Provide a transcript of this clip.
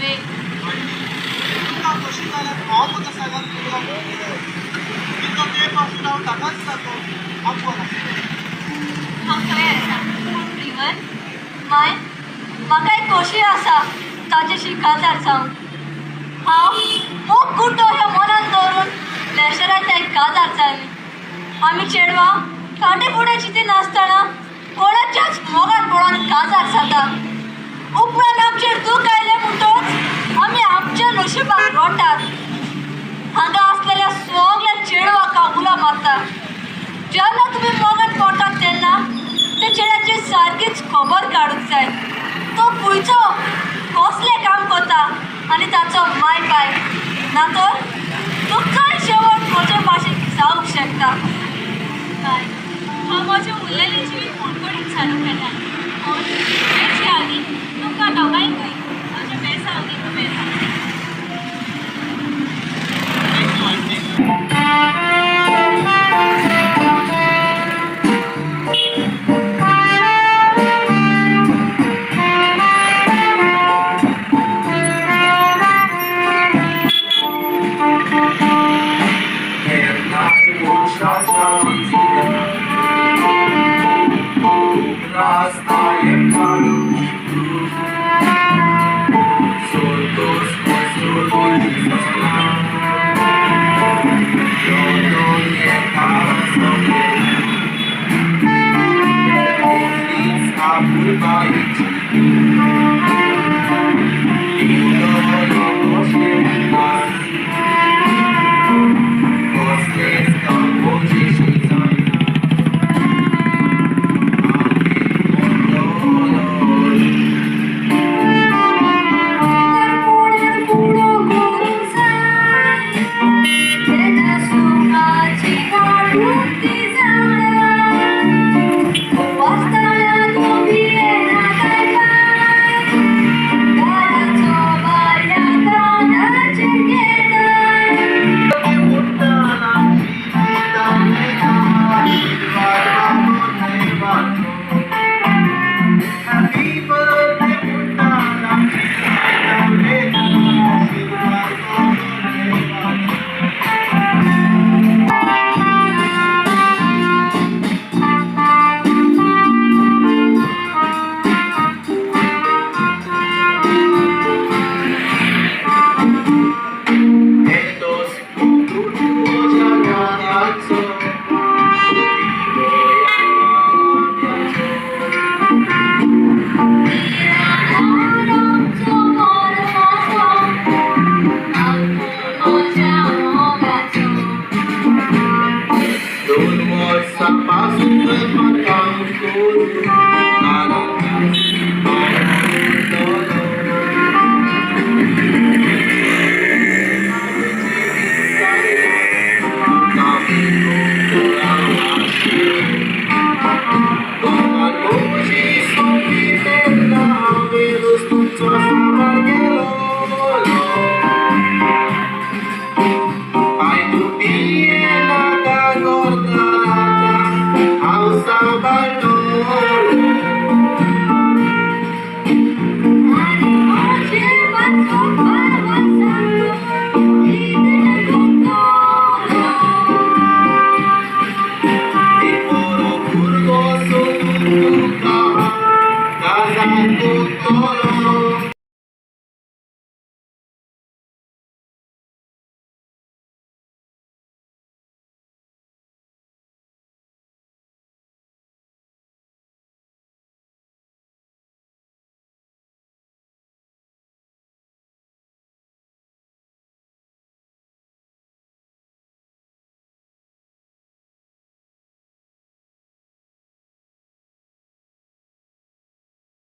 वे तुका कशी जाल्यार हांव म्हज्या सगळ्यात तुका तितलो तेंप पासून हांव ताकाच जातो आपोवन हांव खरें आसा प्रिवन माय म्हाका एक खोशी आसा ताचेशी काजार जावंक हांव मोग कुर्तो ह्या मनान दवरून प्लेशराच्या एक काजार जाली आमी चेडवां काटे फुडें चिंती नासतना कोणाच्याच मोगान पळोवन काजार जाता उपरांत आमचेर दूख आयलें म्हणटच आमी आमच्या नशिबाक रोंटात हांगा आसलेल्या सगळ्या चेडवांका उलो मारता जेन्ना तुमी मोगान पडटात तेन्ना ते चेड्याची सारकीच खबर काडूंक जाय तो खंयचो कसलें काम करता आनी ताचो माय पाय ना तर तो चड शेवट म्हजे भाशेक जावंक शकता बाय हांव म्हजें उरलेलें जिवीत कोणकोणीक चालू केला हेची आनी तुमकां दोगांयकूय म्हज्या बेसावनीक उमेद todo